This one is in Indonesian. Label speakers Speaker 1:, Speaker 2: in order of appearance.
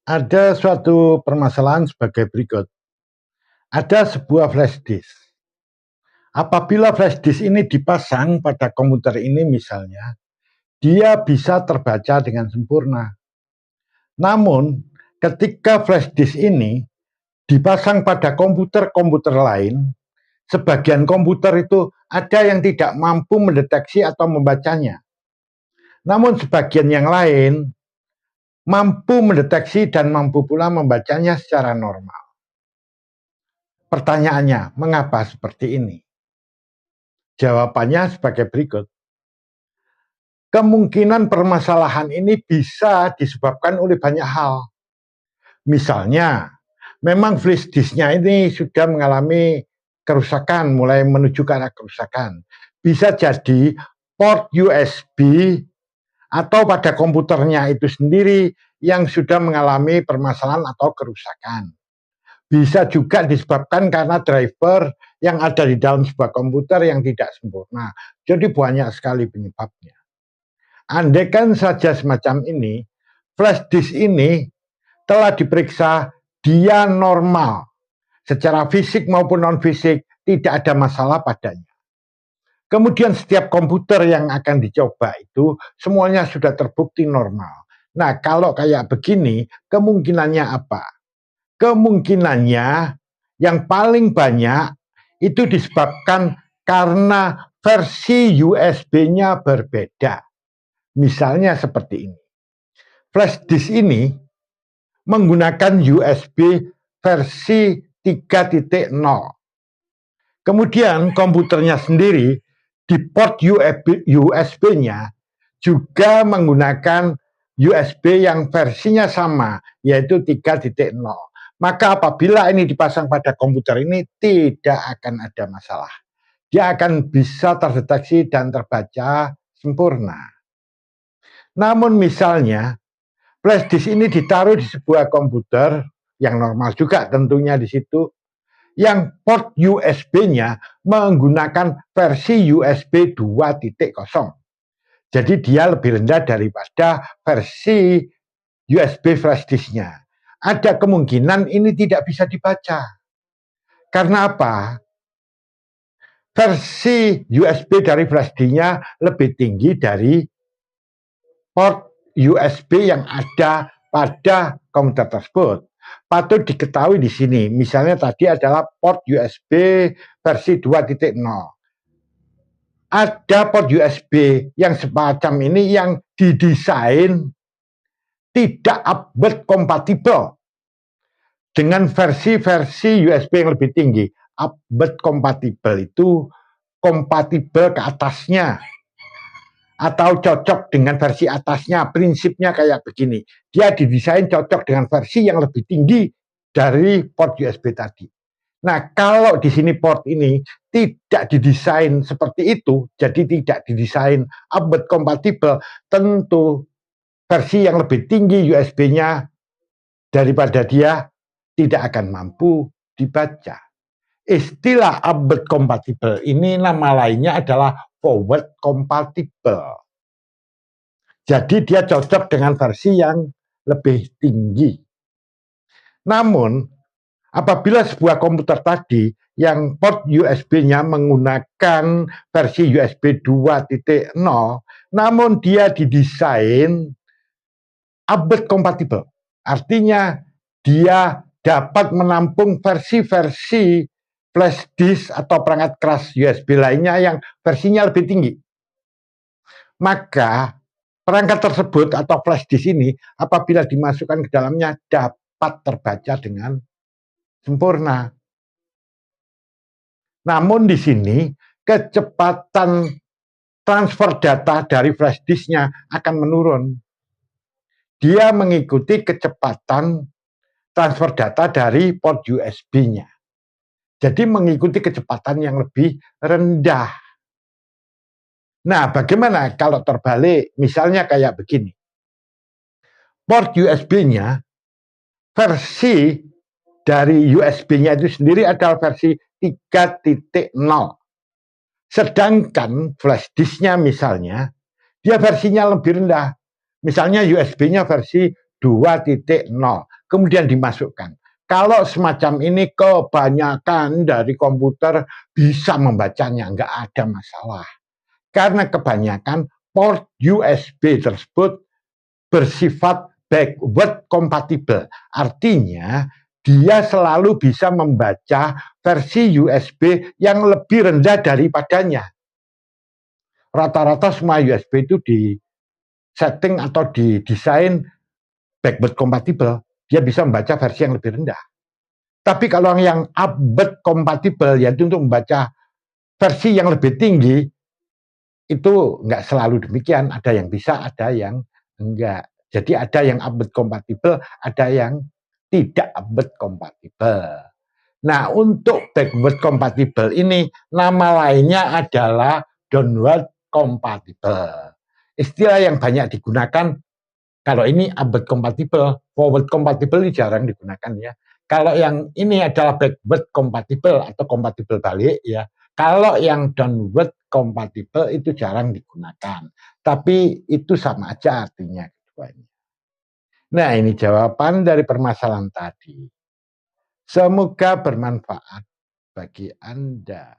Speaker 1: Ada suatu permasalahan sebagai berikut. Ada sebuah flash disk. Apabila flash disk ini dipasang pada komputer ini misalnya, dia bisa terbaca dengan sempurna. Namun, ketika flash disk ini dipasang pada komputer-komputer lain, sebagian komputer itu ada yang tidak mampu mendeteksi atau membacanya. Namun sebagian yang lain mampu mendeteksi dan mampu pula membacanya secara normal. Pertanyaannya, mengapa seperti ini? Jawabannya sebagai berikut. Kemungkinan permasalahan ini bisa disebabkan oleh banyak hal. Misalnya, memang flash disknya ini sudah mengalami kerusakan, mulai menuju ke arah kerusakan. Bisa jadi port USB atau pada komputernya itu sendiri yang sudah mengalami permasalahan atau kerusakan. Bisa juga disebabkan karena driver yang ada di dalam sebuah komputer yang tidak sempurna. Jadi banyak sekali penyebabnya. Andaikan saja semacam ini, flash disk ini telah diperiksa dia normal. Secara fisik maupun non-fisik tidak ada masalah padanya. Kemudian setiap komputer yang akan dicoba itu semuanya sudah terbukti normal. Nah, kalau kayak begini, kemungkinannya apa? Kemungkinannya yang paling banyak itu disebabkan karena versi USB-nya berbeda. Misalnya seperti ini. Flash disk ini menggunakan USB versi 3.0. Kemudian komputernya sendiri di port USB-nya juga menggunakan USB yang versinya sama, yaitu 3.0. Maka apabila ini dipasang pada komputer ini tidak akan ada masalah. Dia akan bisa terdeteksi dan terbaca sempurna. Namun misalnya flash disk ini ditaruh di sebuah komputer yang normal juga tentunya di situ, yang port USB-nya menggunakan versi USB 2.0. Jadi dia lebih rendah daripada versi USB flash disk-nya. Ada kemungkinan ini tidak bisa dibaca. Karena apa? Versi USB dari flash disk-nya lebih tinggi dari port USB yang ada pada komputer tersebut. Patut diketahui di sini, misalnya tadi adalah port USB versi 2.0. Ada port USB yang semacam ini yang didesain tidak upward kompatibel dengan versi-versi USB yang lebih tinggi. Upward kompatibel itu kompatibel ke atasnya atau cocok dengan versi atasnya. Prinsipnya kayak begini, dia didesain cocok dengan versi yang lebih tinggi dari port USB tadi. Nah, kalau di sini port ini tidak didesain seperti itu, jadi tidak didesain upward kompatibel, tentu versi yang lebih tinggi USB-nya daripada dia tidak akan mampu dibaca. Istilah upward compatible ini nama lainnya adalah forward compatible. Jadi dia cocok dengan versi yang lebih tinggi. Namun, apabila sebuah komputer tadi yang port USB-nya menggunakan versi USB 2.0, namun dia didesain upward compatible. Artinya dia dapat menampung versi-versi flash disk atau perangkat keras USB lainnya yang versinya lebih tinggi. Maka perangkat tersebut atau flash disk ini apabila dimasukkan ke dalamnya dapat terbaca dengan sempurna. Namun di sini kecepatan transfer data dari flash disknya akan menurun. Dia mengikuti kecepatan transfer data dari port USB-nya. Jadi mengikuti kecepatan yang lebih rendah. Nah, bagaimana kalau terbalik? Misalnya kayak begini. Port USB-nya, versi dari USB-nya itu sendiri adalah versi 3.0. Sedangkan flash disk-nya misalnya, dia versinya lebih rendah. Misalnya USB-nya versi 2.0. kemudian dimasukkan. Kalau semacam ini kebanyakan dari komputer bisa membacanya, nggak ada masalah. Karena kebanyakan port USB tersebut bersifat backward compatible. Artinya dia selalu bisa membaca versi USB yang lebih rendah daripadanya. Rata-rata semua USB itu di setting atau didesain backward compatible. Dia bisa membaca versi yang lebih rendah. Tapi kalau yang upward compatible, yaitu untuk membaca versi yang lebih tinggi, itu nggak selalu demikian. Ada yang bisa, ada yang enggak. Jadi ada yang upward compatible, ada yang tidak upward compatible. Nah, untuk backward compatible ini nama lainnya adalah downward compatible. Istilah yang banyak digunakan kalau ini upward compatible, forward compatible ini jarang digunakan ya. Kalau yang ini adalah backward compatible atau compatible balik ya. Kalau yang downward compatible itu jarang digunakan. Tapi itu sama aja artinya keduanya. Nah, ini jawaban dari permasalahan tadi. Semoga bermanfaat bagi Anda.